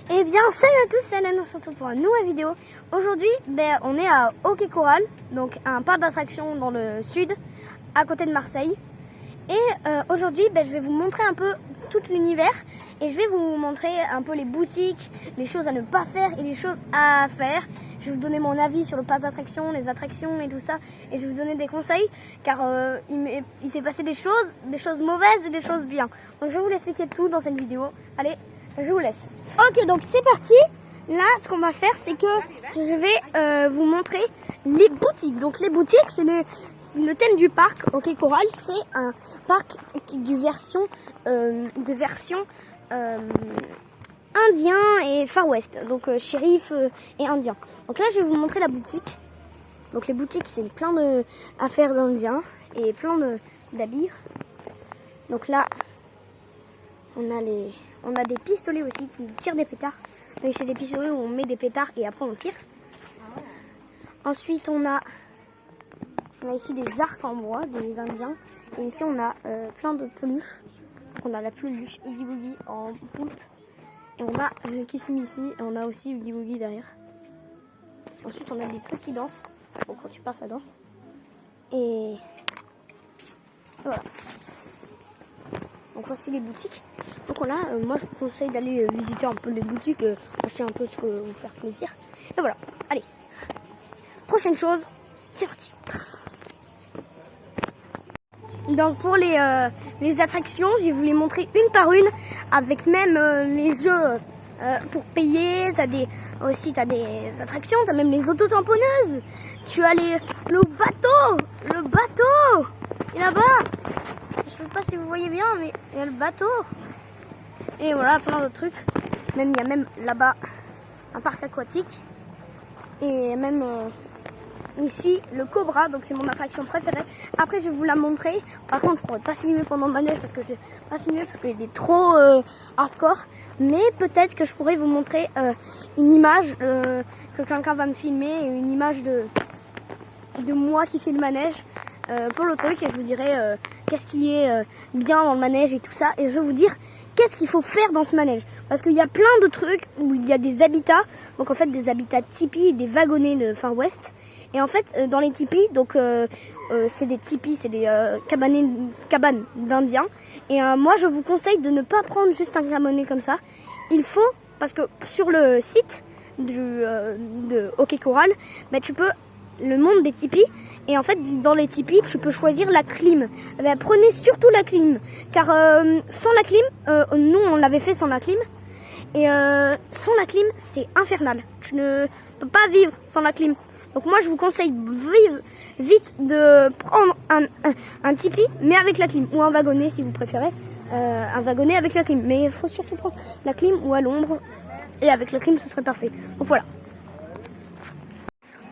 Eh bien, salut à tous, c'est Alain, on se retrouve pour une nouvelle vidéo. Aujourd'hui, on est à Hockey Coral, donc un parc d'attractions dans le sud, à côté de Marseille. Et aujourd'hui, je vais vous montrer un peu tout l'univers et je vais vous montrer un peu les boutiques, les choses à ne pas faire et les choses à faire. Je vais vous donner mon avis sur le parc d'attractions, les attractions et tout ça, et je vais vous donner des conseils, car il s'est passé des choses mauvaises et des choses bien. Donc je vais vous expliquer tout dans cette vidéo. Allez, je vous laisse. Ok, donc c'est parti. Là, ce qu'on va faire, c'est que je vais vous montrer les boutiques. Donc les boutiques, c'est le thème du parc Hockey Coral. C'est un parc de version indien et Far West. Donc shérif et indien. Donc là, je vais vous montrer la boutique. Donc les boutiques, c'est plein d'affaires d'indiens et plein d'habits. Donc là, on a des pistolets aussi qui tirent des pétards. Donc c'est des pistolets où on met des pétards et après on tire. Ensuite, on a ici des arcs en bois, des indiens. Et ici, on a plein de peluches. Donc on a la peluche Oogie Boogie en poulpe. Et on a Kiss Me ici. Et on a aussi Oogie Boogie derrière. Ensuite, on a des trucs qui dansent. Donc quand tu passes, ça danse. Et voilà. Donc voici les boutiques. Donc voilà, moi je vous conseille d'aller visiter un peu les boutiques, acheter un peu ce que vous faire plaisir. Et voilà, allez. Prochaine chose, c'est parti. Donc pour les attractions, je vais vous les montrer une par une, avec même les jeux pour payer. T'as des attractions, t'as même les auto-tamponneuses. Tu as le bateau, et là-bas. Je ne sais pas si vous voyez bien, mais il y a le bateau. Et voilà, plein d'autres trucs. Il y a même là-bas un parc aquatique. Et même ici, le Cobra. Donc c'est mon attraction préférée. Après, je vais vous la montrer. Par contre, je ne pourrais pas filmer pendant le manège parce que je vais pas filmer parce qu'il est trop hardcore. Mais peut-être que je pourrais vous montrer une image que quelqu'un va me filmer. Une image de moi qui fait le manège pour le truc. Et je vous dirai qu'est-ce qui est bien dans le manège et tout ça. Et je vais vous dire qu'est-ce qu'il faut faire dans ce manège. Parce qu'il y a plein de trucs où il y a des habitats. Donc en fait des habitats tipis et des wagonnets de Far West. Et en fait dans les tipis, donc c'est des tipis, c'est des cabanes d'indiens. Et moi je vous conseille de ne pas prendre juste un cabanet comme ça. Il faut, parce que sur le site de Hockey Coral, tu peux le monde des tipis. Et en fait, dans les tipis, tu peux choisir la clim. Prenez surtout la clim. Car sans la clim, nous on l'avait fait sans la clim. Et sans la clim, c'est infernal. Tu ne peux pas vivre sans la clim. Donc moi, je vous conseille vite de prendre un tipi, mais avec la clim. Ou un wagonnet si vous préférez. Un wagonnet avec la clim. Mais il faut surtout prendre la clim ou à l'ombre. Et avec la clim, ce serait parfait. Donc voilà.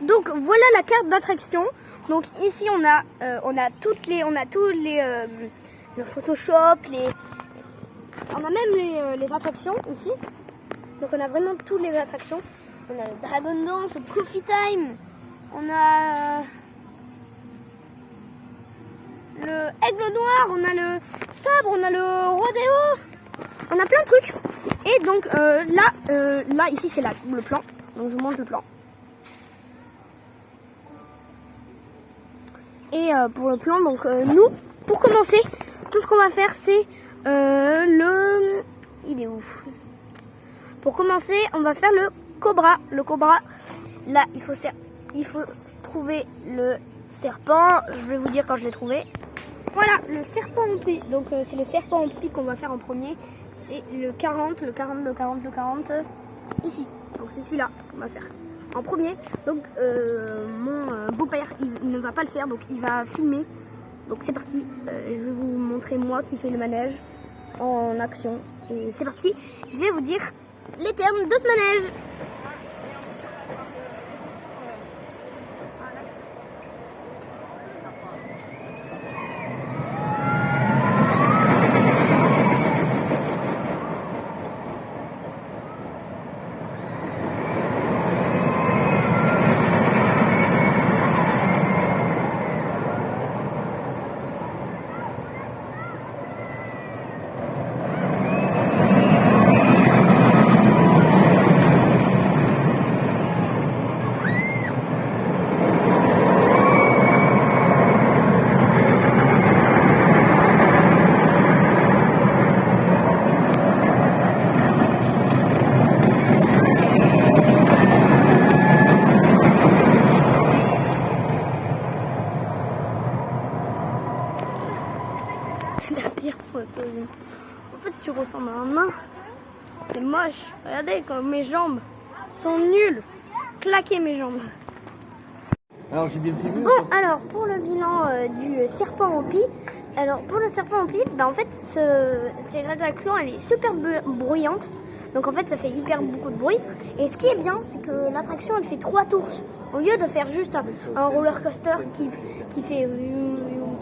Donc voilà la carte d'attraction. Donc ici on a tous les le Photoshop, on a même les attractions ici. Donc on a vraiment toutes les attractions. On a le Dragon Dance, le Coffee Time, on a le Aigle Noir, on a le Sabre, on a le Rodéo, on a plein de trucs. Et donc là ici c'est le plan. Donc je vous montre le plan. Et pour le plan, donc nous, pour commencer, tout ce qu'on va faire, c'est il est où? Pour commencer, on va faire le Cobra. Le Cobra, là, il faut trouver le serpent. Je vais vous dire quand je l'ai trouvé. Voilà, le serpent en pli. Donc c'est le serpent en pli qu'on va faire en premier. C'est le 40, ici. Donc c'est celui-là qu'on va faire en premier. Donc mon beau-père il ne va pas le faire, donc il va filmer. Donc c'est parti, je vais vous montrer moi qui fais le manège en action. Et c'est parti, je vais vous dire les termes de ce manège. la pire photo. En fait, tu ressembles à un nain. C'est moche. Regardez comme mes jambes sont nulles. Claquer mes jambes. Alors j'ai bien filmé. Bon, alors pour le bilan du serpent en pie. Alors pour le serpent en pie, bah, en fait, cette attraction elle est super bruyante. Donc en fait, ça fait hyper beaucoup de bruit. Et ce qui est bien, c'est que l'attraction elle fait 3 tours. Au lieu de faire juste un roller coaster qui fait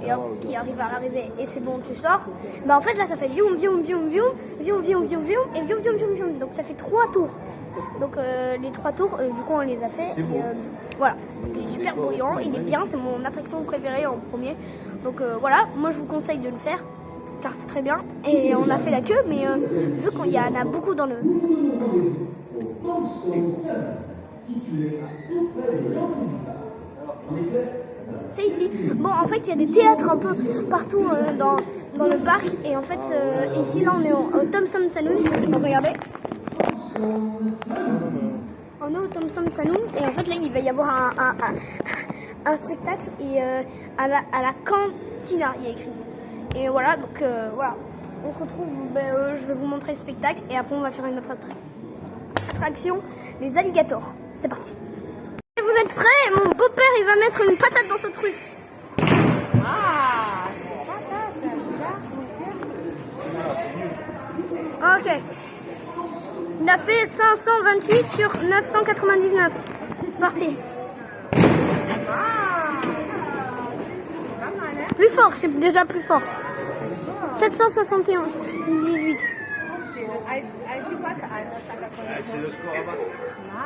et hop, qui arrive à l'arrivée et c'est bon, tu sors. Bah en fait là, ça fait vium vium vium vium vium vium vium vium et vium vium vium vium. Donc ça fait 3 tours. Donc les 3 tours, du coup on les a fait. Voilà, il est super bruyant, il est bien, c'est mon attraction préférée en premier. Donc voilà, moi je vous conseille de le faire car c'est très bien. Et on a fait la queue, mais vu qu'il y en a beaucoup dans le... C'est ici. Bon, en fait, il y a des théâtres un peu partout dans le parc. Et en fait, ici, là, on est au Thompson Saloon. Regardez. On est au Thompson Saloon. Et en fait, là, il va y avoir un spectacle. Et à la cantina, il y a écrit. Et voilà, donc voilà. On se retrouve, je vais vous montrer le spectacle. Et après, on va faire une autre attraction, les alligators. C'est parti. Vous êtes prêts? Mon beau-père il va mettre une patate dans ce truc. Ah. Ok. Il a fait 528 sur 999. C'est parti. Plus fort, c'est déjà plus fort. 771. 18. C'est le score là-bas. Ah,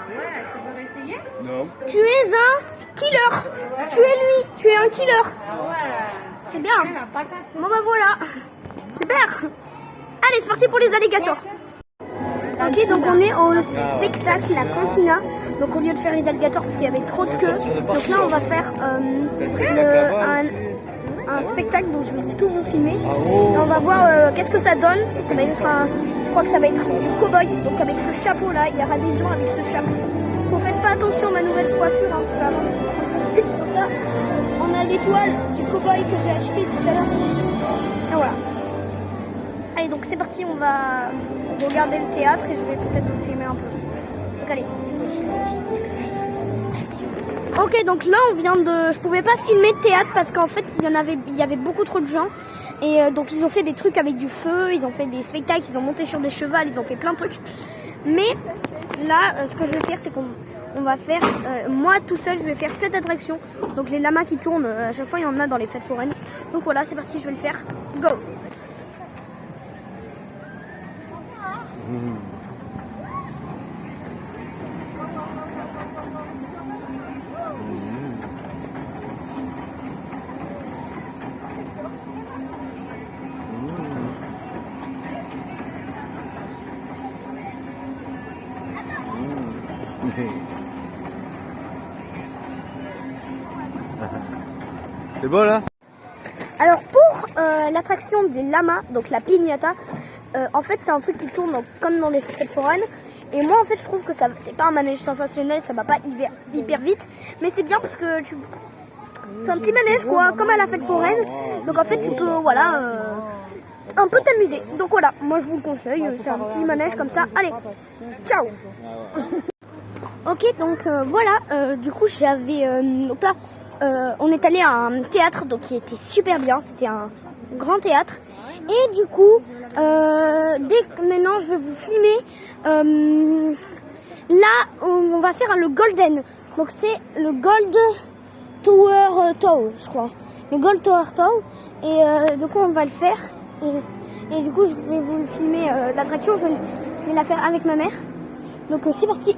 ouais, tu veux essayer? Non. Tu es un killer. Tu es lui. Tu es un killer. Ah ouais. C'est bien. Bon bah voilà. Super. Allez, c'est parti pour les alligators. Ok, donc on est au spectacle, la cantina. Donc au lieu de faire les alligators parce qu'il y avait trop de queue, donc là on va faire un spectacle, donc je vais tout vous filmer. Et on va voir qu'est-ce que ça donne. Ça va être je crois que ça va être du cow-boy, donc avec ce chapeau là, il y aura des gens avec ce chapeau. Vous faites pas attention à ma nouvelle coiffure, hein, parce qu'avant c'était comme ça. Donc là, on a l'étoile du cow-boy que j'ai acheté tout à l'heure. Et voilà. Allez, donc c'est parti, on va regarder le théâtre et je vais peut-être vous filmer un peu. Donc allez. Ok, donc là on vient de... Je pouvais pas filmer le théâtre parce qu'en fait il y avait beaucoup trop de gens. Et donc ils ont fait des trucs avec du feu, ils ont fait des spectacles, ils ont monté sur des chevals, ils ont fait plein de trucs. Mais là, ce que je vais faire, c'est qu'on va faire... moi tout seul, je vais faire cette attraction. Donc les lamas qui tournent, à chaque fois il y en a dans les fêtes foraines. Donc voilà, c'est parti, je vais le faire. Go! C'est beau là? Alors pour l'attraction des lamas, donc la piñata, en fait c'est un truc qui tourne comme dans les fêtes foraines. Et moi en fait je trouve que ça c'est pas un manège sensationnel, ça va pas hyper vite, mais c'est bien parce que c'est un petit manège quoi, comme à la fête foraine. Donc en fait tu peux voilà un peu t'amuser. Donc voilà, moi je vous le conseille, c'est un petit manège comme ça. Allez, ciao. Ok, donc voilà, du coup j'avais donc là on est allé à un théâtre donc qui était super bien, c'était un grand théâtre. Et du coup maintenant je vais vous filmer là on va faire le Golden. Donc c'est le Gold Tower Tow, je crois, le Gold Tower Tow. Et du coup on va le faire et du coup je vais vous le filmer l'attraction, je vais la faire avec ma mère. Donc c'est parti.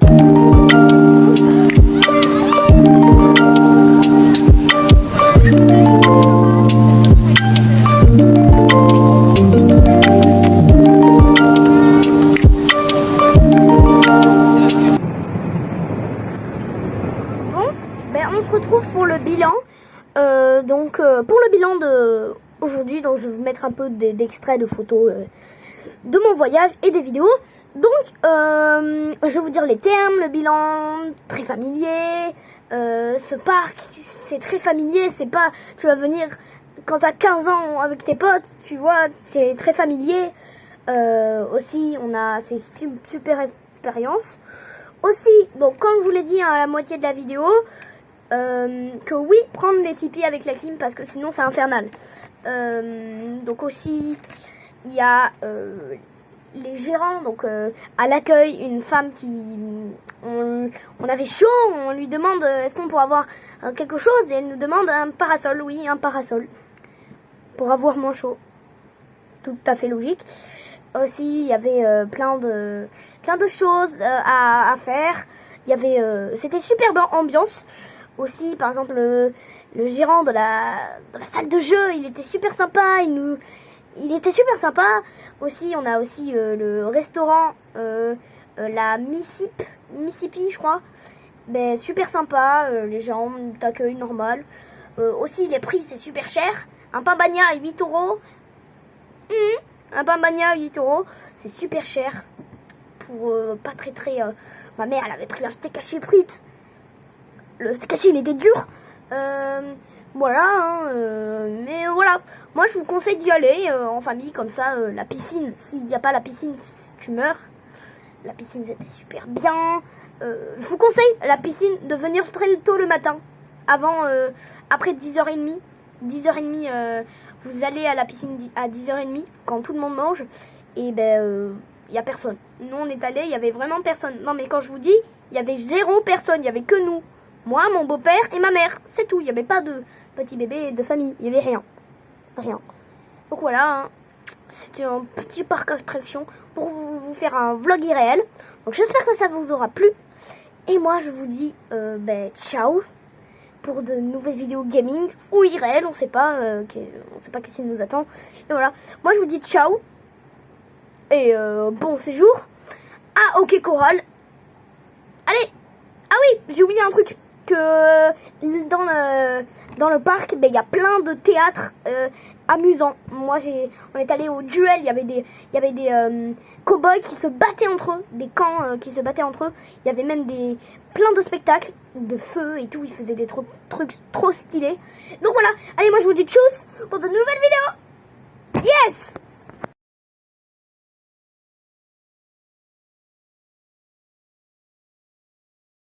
On se retrouve pour le bilan. Pour le bilan de aujourd'hui, donc je vais vous mettre un peu d'extraits de photos de mon voyage et des vidéos. Donc je vais vous dire les termes, le bilan très familier. Ce parc c'est très familier, c'est pas tu vas venir quand t'as 15 ans avec tes potes, tu vois, c'est très familier. Aussi, c'est super expérience. Aussi, donc comme je vous l'ai dit à la moitié de la vidéo, que oui, prendre les Tipeee avec la clim parce que sinon c'est infernal. Donc aussi, il y a les gérants, donc à l'accueil, une femme qui, on avait chaud, on lui demande est-ce qu'on pourrait avoir quelque chose, et elle nous demande un parasol. Oui, un parasol pour avoir moins chaud, tout à fait logique. Aussi, il y avait plein de choses à faire. Il y avait, c'était super bonne ambiance. Aussi, par exemple, le gérant de la salle de jeu, il était super sympa. Il était super sympa. Aussi, on a aussi le restaurant, la Mississippi, je crois. Ben, super sympa. Les gens t'accueillent normal. Aussi, les prix, c'est super cher. Un pain bagna à 8 €. Un pain bagna à 8 €. C'est super cher. Pour pas très. Ma mère, elle avait pris un steak haché frites. Le steak haché, il était dur. Voilà, hein, mais voilà. Moi, je vous conseille d'y aller en famille, comme ça. La piscine, s'il n'y a pas la piscine, tu meurs. La piscine, c'était super bien. Je vous conseille, la piscine, de venir très tôt le matin. Après 10h30. 10h30, vous allez à la piscine à 10h30, quand tout le monde mange. Et ben, il n'y a personne. Nous, on est allés, il y avait vraiment personne. Non, mais quand je vous dis, il y avait 0 personne. Il n'y avait que nous. Moi, mon beau-père et ma mère. C'est tout. Il n'y avait pas de petit bébé de famille. Il n'y avait rien. Rien. Donc voilà. Hein. C'était un petit parc attraction pour vous faire un vlog irréel. Donc j'espère que ça vous aura plu. Et moi, je vous dis ciao. Pour de nouvelles vidéos gaming ou irréel. On sait pas. On sait pas qu'est-ce qui nous attend. Et voilà. Moi, je vous dis ciao. Et bon séjour. Ah, ok, Coral. Allez. Ah oui, j'ai oublié un truc. Que dans le parc, il y a plein de théâtres amusants. Moi, on est allé au duel. Il y avait des cow-boys qui se battaient entre eux, des camps qui se battaient entre eux. Il y avait même plein de spectacles de feu et tout. Ils faisaient des trucs trop stylés. Donc voilà. Allez, moi je vous dis tchuss pour de nouvelles vidéos. Yes.